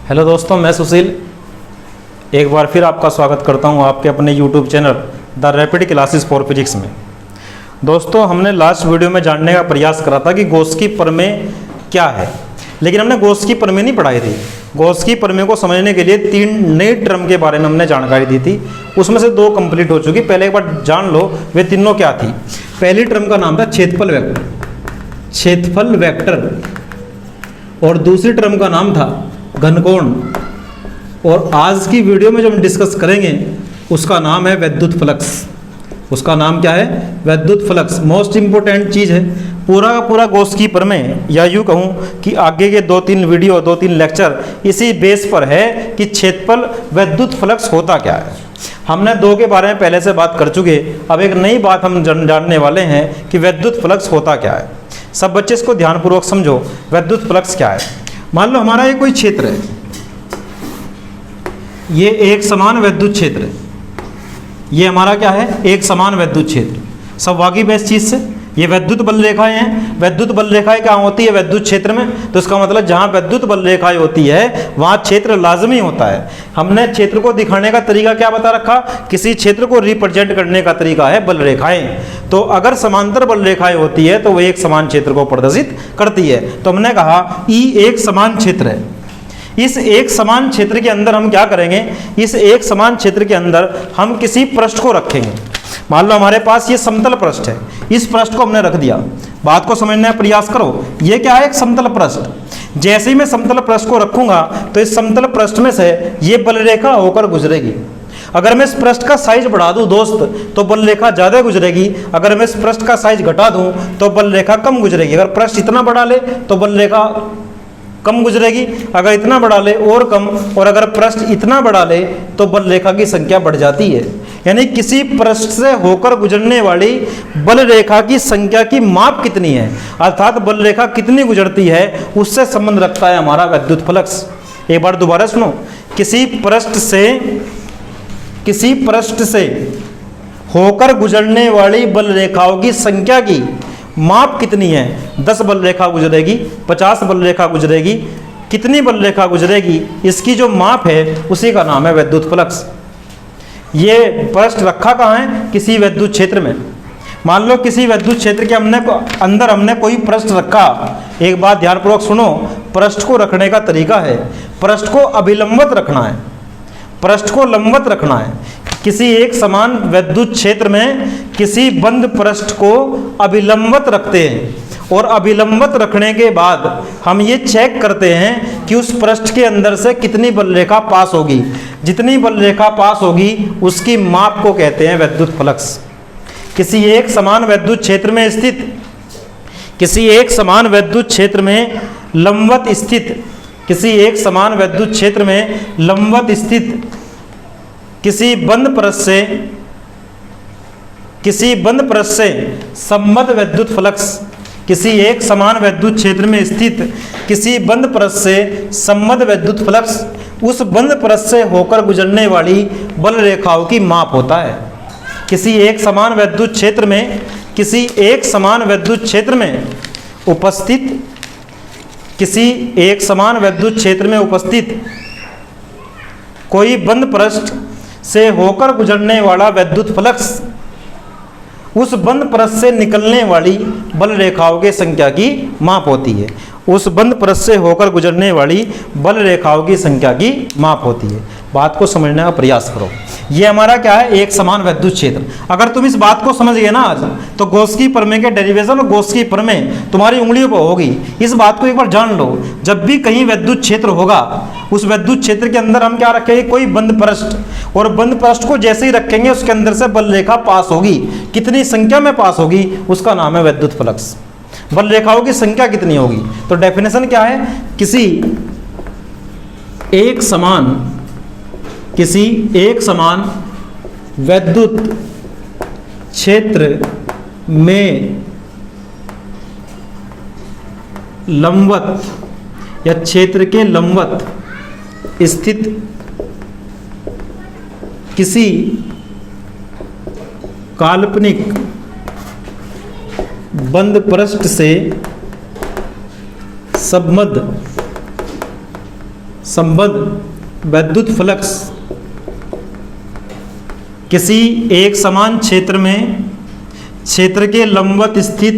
Hello दोस्तों, मैं सुशील एक बार फिर आपका स्वागत करता हूं आपके अपने YouTube channel the rapid classes for physics में। दोस्तों, हमने लास्ट वीडियो में जानने का प्रयास करा था कि गॉस-की प्रमेय क्या है, लेकिन हमने गॉस-की प्रमेय नहीं पढ़ाई थी। गॉस-की प्रमेय को समझने के लिए 3 नई टर्म के बारे में हमने जानकारी दी थी, उसमें से 2 कंप्लीट हो चुकी। पहले एक बार जान लो वे तीनों क्या थी। पहली टर्म का नाम था क्षेत्रफल वेक्टर, क्षेत्रफल वेक्टर, और दूसरी टर्म का नाम था घनकोण, और आज की वीडियो में जो हम डिस्कस करेंगे उसका नाम है वैद्युत फ्लक्स। उसका नाम क्या है? वैद्युत फ्लक्स। मोस्ट इंपोर्टेंट चीज़ है। पूरा का पूरा गॉस-की प्रमेय, या यूँ कहूँ कि आगे के 2-3 वीडियो 2-3 लेक्चर इसी बेस पर है कि क्षेत्रफल वैद्युत फ्लक्स होता क्या है। हमने 2 के बारे में पहले से बात कर चुके, अब एक नई बात हम जानने वाले हैं कि वैद्युत फ्लक्स होता क्या है। सब बच्चे इसको ध्यानपूर्वक समझो। वैद्युत फ्लक्स क्या है? मान लो हमारा ये कोई क्षेत्र है, ये एक समान वैद्युत क्षेत्र है। ये हमारा क्या है? एक समान वैद्युत क्षेत्र। सब वाकिफ है इस चीज़ से। ये वैद्युत बल रेखाएं हैं। वैद्युत बल रेखाएं क्या होती है वैद्युत क्षेत्र में? तो इसका मतलब जहाँ वैद्युत बल रेखाएं होती है वहाँ क्षेत्र लाजमी होता है। हमने क्षेत्र को दिखाने का तरीका क्या बता रखा? किसी क्षेत्र को रिप्रेजेंट करने का तरीका है बल रेखाएं। तो अगर समांतर बल रेखाएं होती है तो वो एक समान क्षेत्र को प्रदर्शित करती है। तो हमने कहा ई एक समान क्षेत्र है। इस एक समान क्षेत्र के अंदर हम क्या करेंगे? इस एक समान क्षेत्र के अंदर हम किसी पृष्ठ को रखेंगे। मान लो हमारे पास ये समतल पृष्ठ है, इस पृष्ठ को हमने रख दिया। बात को समझने का प्रयास करो। ये क्या है? एक समतल पृष्ठ। जैसे ही मैं समतल पृष्ठ को रखूंगा तो इस समतल पृष्ठ में से ये बल रेखा होकर गुजरेगी। अगर मैं इस पृष्ठ का साइज बढ़ा दूं दोस्त तो बल रेखा ज़्यादा गुजरेगी। अगर मैं इस पृष्ठ का साइज घटा दूं तो बल रेखा कम गुजरेगी। अगर पृष्ठ इतना बढ़ा ले तो बल रेखा कम गुजरेगी, अगर इतना बढ़ा ले और कम, और अगर पृष्ठ इतना बढ़ा ले तो बल रेखा की संख्या बढ़ जाती है। यानी किसी पृष्ठ से होकर गुजरने वाली बल रेखा की संख्या की माप कितनी है, अर्थात बल रेखा कितनी गुजरती है, उससे संबंध रखता है हमारा वैद्युत फ्लक्स। एक बार दोबारा सुनो। किसी पृष्ठ से होकर गुजरने वाली बल रेखाओं की संख्या की माप कितनी है? 10 बल रेखा गुजरेगी, 50 बल रेखा गुजरेगी, कितनी बल रेखा गुजरेगी, इसकी जो माप है उसी का नाम है वैद्युत फ्लक्स। ये पृष्ठ रखा कहाँ है? किसी वैद्युत क्षेत्र में। मान लो किसी वैद्युत क्षेत्र के अंदर हमने कोई पृष्ठ रखा। एक बात ध्यानपूर्वक सुनो, पृष्ठ को रखने का तरीका है, पृष्ठ को अभिलंबत रखना है, पृष्ठ को लंबवत रखना है। किसी एक समान वैद्युत क्षेत्र में किसी बंद पृष्ठ को अभिलंबत रखते हैं, और अभिलंबत रखने के बाद हम ये चेक करते हैं कि उस पृष्ठ के अंदर से कितनी बल रेखा पास होगी। जितनी बल रेखा पास होगी उसकी माप को कहते हैं वैद्युत फ्लक्स। किसी एक समान वैद्युत क्षेत्र में स्थित, किसी एक समान वैद्युत क्षेत्र में लंबवत स्थित, किसी एक समान वैद्युत क्षेत्र में लंबवत स्थित किसी बंद पृष्ठ से संबद्ध वैद्युत फ्लक्स, किसी एक समान वैद्युत क्षेत्र में स्थित किसी बंद पृष्ठ से संबद्ध वैद्युत फ्लक्स उस बंद पृष्ठ से होकर गुजरने वाली बल रेखाओं की माप होता है। किसी एक समान वैद्युत क्षेत्र में, किसी एक समान वैद्युत क्षेत्र में उपस्थित, किसी एक समान वैद्युत क्षेत्र में उपस्थित कोई बंद पृष्ठ से होकर गुजरने वाला वैद्युत फ्लक्स उस बंद पृष्ठ से निकलने वाली बल रेखाओं की संख्या की माप होती है। उस बंद पृष्ठ से होकर गुजरने वाली बल रेखाओं की संख्या की माप होती है। बात को समझने का प्रयास करो। ये हमारा क्या है? एक समान वैद्युत क्षेत्र। अगर तुम इस बात को समझ गए ना आज, तो गॉस-की प्रमेय के डेरिवेशन और गॉस-की प्रमेय तुम्हारी उंगलियों पर होगी। इस बात को एक बार जान लो। जब भी कहीं वैद्युत क्षेत्र होगा, उस वैद्युत क्षेत्र के अंदर हम क्या रखेंगे? कोई बंद पृष्ठ, और बंद पृष्ठ को जैसे ही रखेंगे उसके अंदर से बल रेखा पास होगी। कितनी संख्या में पास होगी उसका नाम है वैद्युत फ्लक्स। बल रेखाओं की संख्या कितनी होगी? तो डेफिनेशन क्या है? किसी एक समान वैद्युत क्षेत्र में लंबवत या क्षेत्र के लंबवत स्थित किसी काल्पनिक बंद पृष्ठ से संबद्ध वैद्युत फ्लक्स किसी एक समान क्षेत्र में क्षेत्र के लंबवत स्थित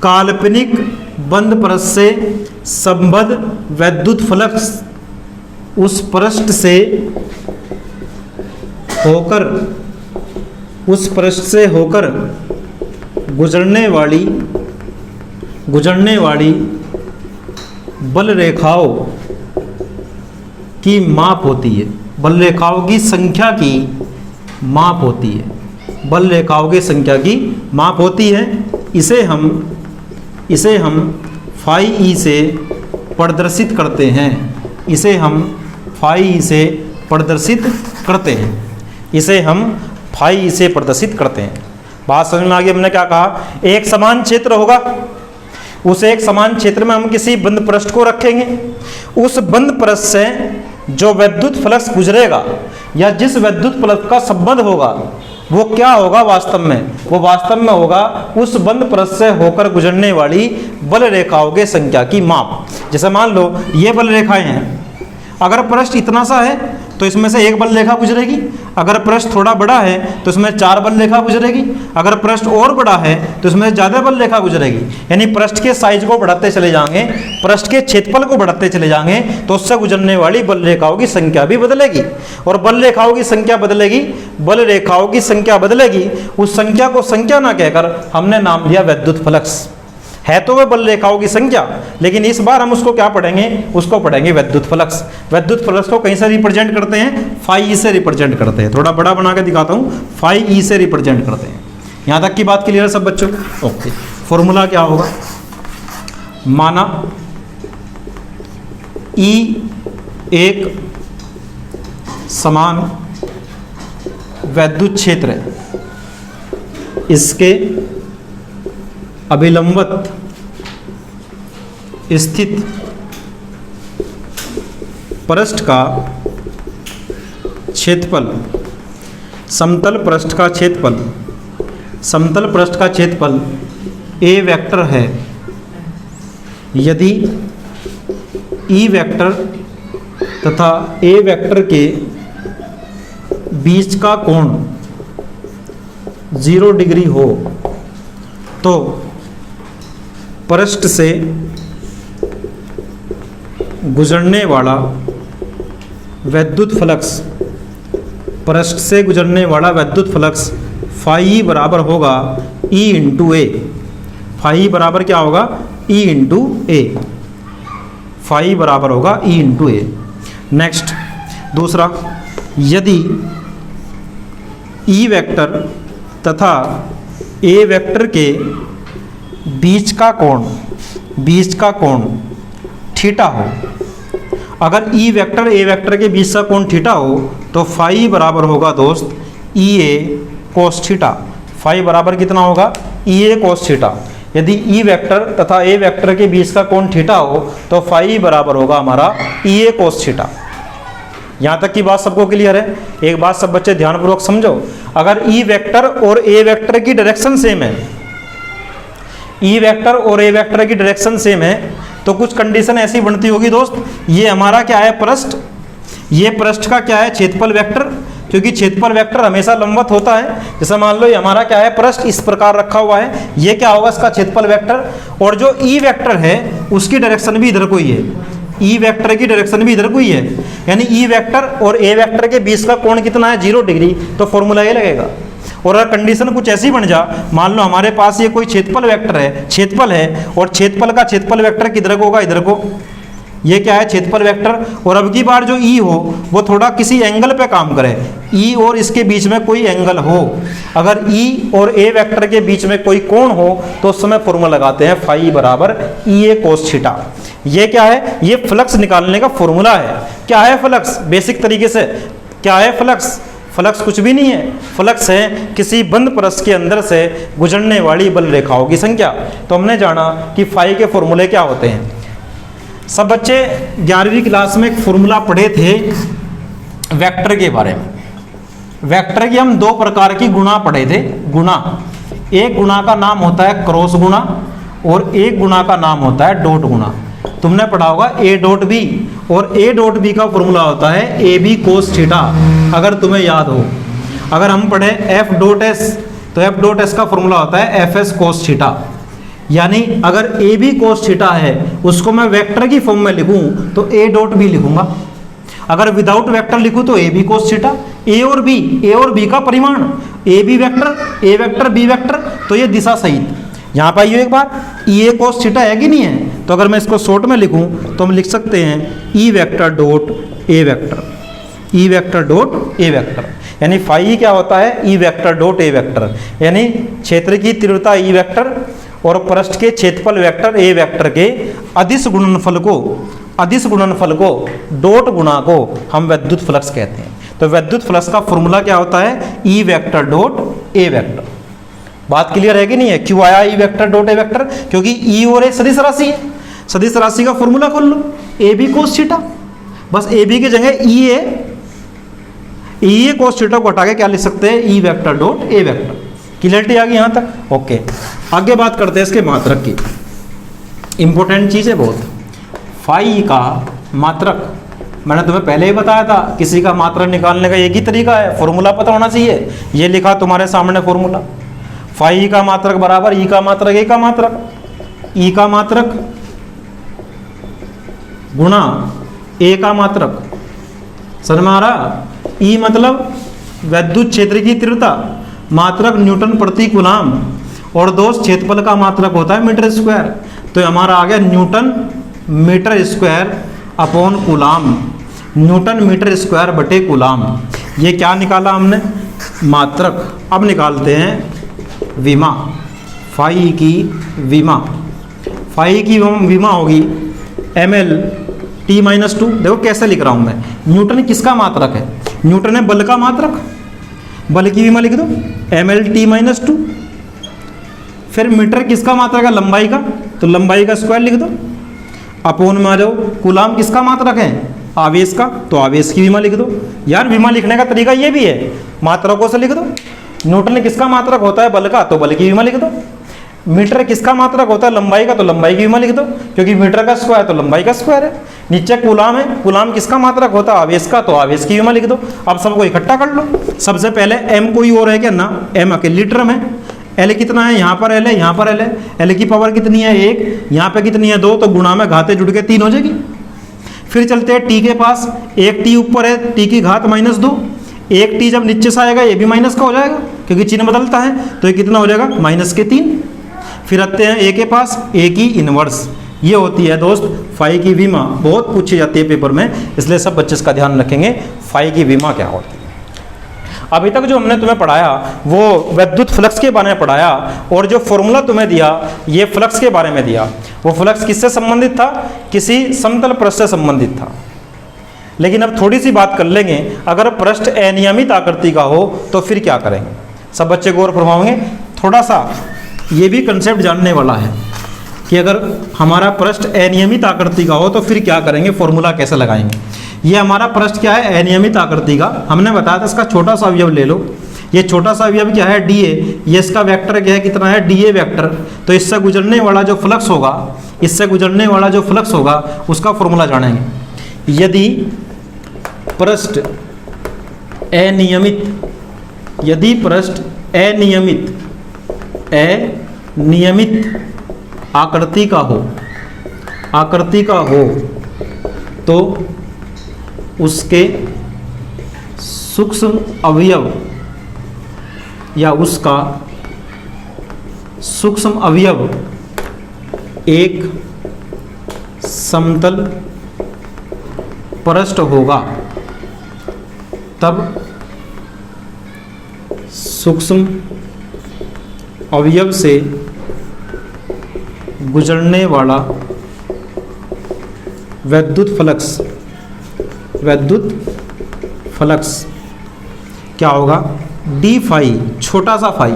काल्पनिक बंद पृष्ठ से संबद्ध वैद्युत फ्लक्स उस पृष्ठ से होकर गुजरने वाली बल रेखाओं की माप होती है। बल रेखाओं की संख्या की माप होती है। बल रेखाओं की संख्या की माप होती है। इसे हम फाई ई से प्रदर्शित करते हैं। इसे हम फाई ई से प्रदर्शित करते हैं। इसे हम फाई ई से प्रदर्शित करते हैं। बात समझ में आ गई? हमने क्या कहा? एक समान क्षेत्र होगा, उस एक समान क्षेत्र में हम किसी बंद पृष्ठ को रखेंगे। उस बंद पृष्ठ से जो विद्युत फ्लक्स गुजरेगा या जिस विद्युत फ्लक्स का संबंध होगा वो क्या होगा वास्तव में? वो वास्तव में होगा उस बंद पृष्ठ से होकर गुजरने वाली बल रेखाओं की संख्या की माप। जैसे मान लो ये बल रेखाएं हैं, अगर पृष्ठ इतना सा है तो इसमें से एक बल रेखा गुजरेगी। अगर पृष्ठ थोड़ा बड़ा है तो इसमें 4 बल रेखा गुजरेगी। अगर पृष्ठ और बड़ा है तो इसमें ज़्यादा बल रेखा गुजरेगी। यानी पृष्ठ के साइज को बढ़ाते चले जाएंगे, पृष्ठ के क्षेत्रफल को बढ़ाते चले जाएंगे तो उससे गुजरने वाली बल रेखाओं की संख्या भी बदलेगी। और बल रेखाओं की संख्या बदलेगी, बल रेखाओं की संख्या बदलेगी। उस संख्या को संख्या ना कहकर हमने नाम दिया विद्युत फ्लक्स। है तो वह बल रेखाओं की संख्या, लेकिन इस बार हम उसको क्या पढ़ेंगे? उसको पढ़ेंगे विद्युत फ्लक्स। विद्युत फ्लक्स को कहीं से रिप्रेजेंट करते हैं? फाई ई से रिप्रेजेंट करते हैं। थोड़ा बड़ा बना के दिखाता हूं, फाई ई से रिप्रेजेंट करते हैं। यहां तक की बात क्लियर है सब बच्चों? ओके। फॉर्मूला क्या होगा? माना ई एक समान वैद्युत क्षेत्र है, इसके अभिलंबत स्थित पृष्ठ का क्षेत्रफल समतल पृष्ठ का क्षेत्रफल ए वेक्टर है यदि ई वेक्टर तथा ए वेक्टर के बीच का कोण 0 डिग्री हो तो पृष्ठ से गुजरने वाला विद्युत फ्लक्स फाई बराबर होगा ई इंटू ए। फाई बराबर क्या होगा? ई इंटू ए। फाई बराबर होगा ई इंटू ए। नेक्स्ट दूसरा, यदि ई वेक्टर तथा ए वेक्टर के बीच का कोण थीटा हो। अगर ई वेक्टर ए वेक्टर के बीच का कोण थीटा हो तो फाई बराबर होगा दोस्त ई ए कोस थीटा। फाई बराबर कितना होगा? ई ए कोस थीटा। यदि ई वेक्टर तथा ए वेक्टर के बीच का कोण थीटा हो तो फाई बराबर होगा हमारा ई ए कोस थीटा। यहाँ तक की बात सबको क्लियर है? एक बात सब बच्चे ध्यानपूर्वक समझो, अगर ई वेक्टर और ए वेक्टर की डायरेक्शन सेम है, ई वेक्टर और ए वेक्टर की डायरेक्शन सेम है तो कुछ कंडीशन ऐसी बनती होगी दोस्त, ये हमारा क्या है? पृष्ठ। ये पृष्ठ का क्या है? क्षेत्रफल वेक्टर, क्योंकि क्षेत्रफल वेक्टर हमेशा लंबवत होता है। जैसे मान लो ये हमारा क्या है? पृष्ठ इस प्रकार रखा हुआ है, ये क्या होगा? इसका क्षेत्रफल वेक्टर। और जो ई वेक्टर है उसकी डायरेक्शन भी इधर को ही है, ई वेक्टर की डायरेक्शन भी इधर को ही है। यानी ई वेक्टर और ए वेक्टर के बीच का कोण कितना है? 0 डिग्री। तो फॉर्मूला ये लगेगा। और अगर कंडीशन कुछ ऐसी बन जा, मान लो हमारे पास ये कोई क्षेत्रफल वेक्टर है, क्षेत्रफल है, और क्षेत्रफल का क्षेत्रफल वेक्टर किधर को होगा? इधर को। ये क्या है? क्षेत्रफल वेक्टर। और अब की बार जो ई हो वो थोड़ा किसी एंगल पे काम करे, ई और इसके बीच में कोई एंगल हो। अगर ई और ए वेक्टर के बीच में कोई कोण हो तो उस समय फॉर्मूला लगाते हैं फाई बराबर ई ए कोस थीटा। ये क्या है? ये फ्लक्स निकालने का फॉर्मूला है। क्या है फ्लक्स? बेसिक तरीके से क्या है फ्लक्स? फ्लक्स कुछ भी नहीं है। फ्लक्स है किसी बंद पृष्ठ के अंदर से गुजरने वाली बल रेखाओं की संख्या। तो हमने जाना कि फाई के फॉर्मूले क्या होते हैं। सब बच्चे 11वीं क्लास में एक फॉर्मूला पढ़े थे वेक्टर के बारे में। वेक्टर की हम 2 प्रकार की गुणा पढ़े थे। गुणा, एक गुणा का नाम होता है क्रॉस गुणा और एक गुणा का नाम होता है डॉट गुणा। तुमने पढ़ा होगा ए डॉट बी, और ए डॉट बी का फॉर्मूला होता है ए बी कोस थीटा, अगर तुम्हें याद हो। अगर हम पढ़े एफ डॉट एस, तो एफ डॉट एस का फॉर्मूला होता है एफ एस कोस थीटा। यानी अगर ए बी कोस थीटा है उसको मैं वेक्टर की फॉर्म में लिखूं तो ए डॉट बी लिखूंगा, अगर विदाउट वेक्टर लिखूं तो ए बी कोस थीटा। ए और बी का परिमाण, ए वेक्टर बी वेक्टर, तो ये दिशा सहित। यहाँ पर आइए एक बार, ई ए कोस थीटा है कि नहीं है, तो अगर मैं इसको शॉर्ट में लिखूं तो हम लिख सकते हैं E vector dot A vector, E vector dot A vector. यानी फाई क्या होता है, ई वेक्टर डॉट ए वेक्टर, यानी क्षेत्र की तीव्रता ई वेक्टर और पृष्ठ के क्षेत्रफल वेक्टर ए वेक्टर के अदिश गुणनफल को डॉट गुणा को हम विद्युत फ्लक्स कहते हैं। तो विद्युत फ्लक्स का फॉर्मूला क्या होता है, ई वेक्टर डॉट ए वेक्टर। बात क्लियर है कि नहीं है? क्यों आया ई वेक्टर डॉट ए वेक्टर? क्योंकि ई और ए सदिश राशि है, सदिश राशि का फॉर्मूला खोल लो, ए बी कोस थीटा। बस ए बी की जगह ई ए कोस थीटा को हटा के क्या लिख सकते हैं, E vector dot A vector. Clarity आ गई यहाँ तक? ओके, आगे बात करते हैं इसके मात्रक की। इंपॉर्टेंट चीज़ है बहुत। फाई का मात्रक मैंने तुम्हें पहले ही बताया था, किसी का मात्रक निकालने का एक ही तरीका है, फॉर्मूला पता होना चाहिए। ये लिखा तुम्हारे सामने फॉर्मूला, फाई का मात्रक बराबर ई का मात्रक ए का मात्रक, ई का मात्रक गुणा ए का मात्रक। समझ में आ रहा? ई मतलब विद्युत क्षेत्र की तीव्रता, मात्रक न्यूटन प्रति कूलाम, और दोस्त क्षेत्रफल का मात्रक होता है मीटर स्क्वायर। तो हमारा आ गया newton metre square upon coulomb, newton metre square बटे कूलाम। ये क्या निकाला हमने, मात्रक। अब निकालते हैं विमा, फाई की विमा। फाई की विमा होगी ml t-2। देखो कैसे लिख रहा हूँ मैं, न्यूटन किसका मात्रक है, न्यूटन है बल का मात्रक, बल की विमा लिख दो ml t-2। फिर मीटर किसका मात्रक है, लंबाई का, तो लंबाई का स्क्वायर लिख दो। अपोन में आ जाओ, कूलाम किसका मात्रक है, आवेश का, तो आवेश की विमा लिख दो। यार विमा लिखने का तरीका ये भी है, मात्रकों से लिख दो। न्यूटन किसका मात्रक होता है, बल का, तो बल की विमा लिख दो। मीटर किसका मात्रक होता है, लंबाई का, तो लंबाई की विमा लिख दो, क्योंकि मीटर का स्क्वायर तो लंबाई का स्क्वायर है। नीचे कूलाम है, कूलाम किसका मात्रक होता है, आवेश का, तो आवेश की विमा लिख दो। अब सबको इकट्ठा कर लो। सबसे पहले m कोई और है क्या ना, m अकेली टर्म है। L कितना है, यहाँ पर L है, यहाँ पर L है। L की पावर कितनी है, 1, यहाँ पे कितनी है, 2, तो गुणा में घातें जुड़ के 3 हो जाएगी। फिर चलते हैं t के पास, एक t ऊपर है, t की घात -2। एक t जब नीचे से आएगा ये भी माइनस का हो जाएगा, क्योंकि चिन्ह बदलता है, तो ये कितना हो जाएगा, -3। फिर आते हैं a के पास, a की इनवर्स। ये होती है दोस्त फाई की विमा, बहुत पूछी जाती है पेपर में, इसलिए सब बच्चे इसका ध्यान रखेंगे, फाई की विमा क्या होती है। अभी तक जो हमने तुम्हें पढ़ाया वो विद्युत फ्लक्स के बारे में पढ़ाया, और जो फॉर्मूला तुम्हें दिया ये फ्लक्स के बारे में दिया। वो फ्लक्स किससे संबंधित था, किसी समतल पृष्ठ से संबंधित था। लेकिन अब थोड़ी सी बात कर लेंगे, अगर पृष्ठ अनियमित आकृति का हो तो फिर क्या करेंगे। सब बच्चे गौर फरमाएंगे। थोड़ा सा ये भी कंसेप्ट जानने वाला है कि अगर हमारा पृष्ठ अनियमित आकृति का हो तो फिर क्या करेंगे, फॉर्मूला कैसे लगाएंगे। ये हमारा पृष्ठ क्या है, अनियमित आकृति का। हमने बताया था इसका छोटा सा अवयव ले लो। ये छोटा सा अवयव क्या है, डीए। ये इसका वेक्टर क्या है, कितना है, डीए वेक्टर। तो इससे गुजरने वाला जो फ्लक्स होगा, इससे गुजरने वाला जो फ्लक्स होगा उसका फॉर्मूला जानेंगे। यदि पृष्ठ अनियमित, यदि पृष्ठ अनियमित आकृति का हो तो उसके सूक्ष्म अवयव या उसका सूक्ष्म अवयव एक समतल पृष्ठ होगा, तब सूक्ष्म अवयव से गुजरने वाला विद्युत फ्लक्स क्या होगा, डी फाई, छोटा सा फाई।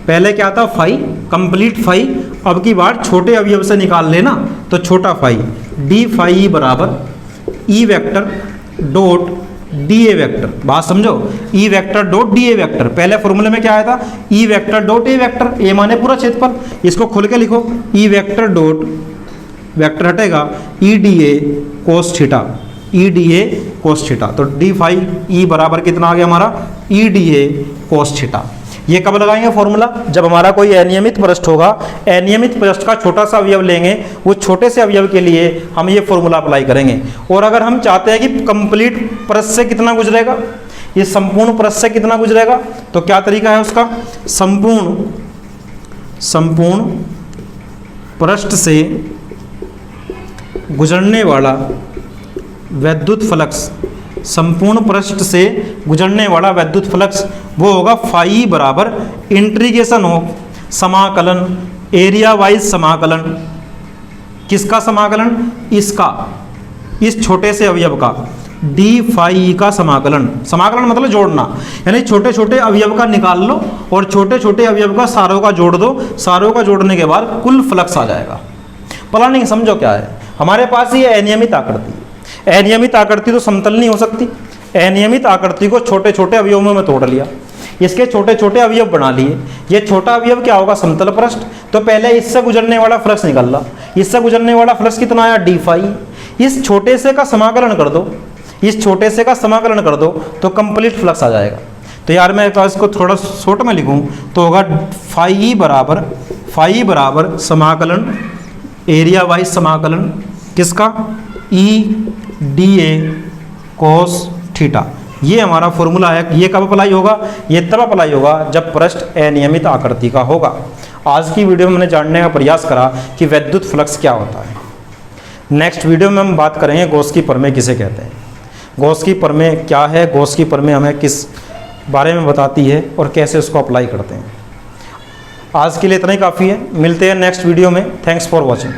पहले क्या था, फाई, कंप्लीट फाई। अब की बार छोटे अवयव से निकाल लेना, तो छोटा फाई, डी फाई बराबर E vector dot D A vector. बात समझो, E vector dot D A vector. पहले फॉर्मूले में क्या आया था, E vector dot A vector. A माने पूरा क्षेत्रफल, इसको खोल के लिखो, ई वेक्टर डॉट वेक्टर हटेगा E D A cos theta, E D A cos theta. तो डी फाई ई बराबर कितना आ गया हमारा E D A cos theta. ये कब लगाएंगे फॉर्मूला, जब हमारा कोई अनियमित पृष्ठ होगा, अनियमित पृष्ठ का छोटा सा अवयव लेंगे, वो छोटे से अवयव के लिए हम ये फॉर्मूला अप्लाई करेंगे। और अगर हम चाहते हैं कि कंप्लीट पृष्ठ से कितना गुजरेगा, ये संपूर्ण पृष्ठ से कितना गुजरेगा, तो क्या तरीका है उसका, संपूर्ण पृष्ठ से गुजरने वाला वैद्युत फ्लक्स, संपूर्ण पृष्ठ से गुजरने वाला वैद्युत फ्लक्स वो होगा फाई बराबर इंटीग्रेशन ऑफ समाकलन, एरिया वाइज समाकलन, किसका समाकलन, इसका, इस छोटे से अवयव का, डी फाई का समाकलन। समाकलन मतलब जोड़ना, यानी छोटे छोटे अवयव का निकाल लो और छोटे छोटे अवयव का सारों का जोड़ दो, सारों का जोड़ने के बाद कुल फ्लक्स आ जाएगा। प्लानिंग समझो क्या है, हमारे पास ये अनियमित आकृति है। अनियमित आकृति तो समतल नहीं हो सकती, अनियमित आकृति को छोटे छोटे अवयवों में तोड़ लिया, इसके छोटे छोटे अवयव बना लिए। ये छोटा अवयव क्या होगा, समतल पृष्ठ। तो पहले इससे गुजरने वाला फ्लक्स निकल रहा, इससे गुजरने वाला फ्लक्स कितना आया, डी फाई। इस छोटे से का समाकलन कर दो, इस छोटे से का समाकलन कर दो तो कंप्लीट फ्लक्स आ जाएगा। तो यार मैं इसको थोड़ा शॉर्ट में लिखूं तो होगा फाई बराबर समाकलन, एरिया वाइज समाकलन, किसका, E D A cos theta. ये हमारा फॉर्मूला है। ये कब अप्लाई होगा, ये तब अप्लाई होगा जब पृष्ठ अनियमित आकृति का होगा। आज की वीडियो में मैंने जानने का प्रयास करा कि वैद्युत फ्लक्स क्या होता है। नेक्स्ट वीडियो में हम बात करेंगे गॉस की प्रमेय किसे कहते हैं, गॉस की प्रमेय क्या है, गॉस की प्रमेय हमें किस बारे में बताती है और कैसे उसको अप्लाई करते हैं। आज के लिए इतना ही काफ़ी है, मिलते हैं नेक्स्ट वीडियो में। Thanks for watching.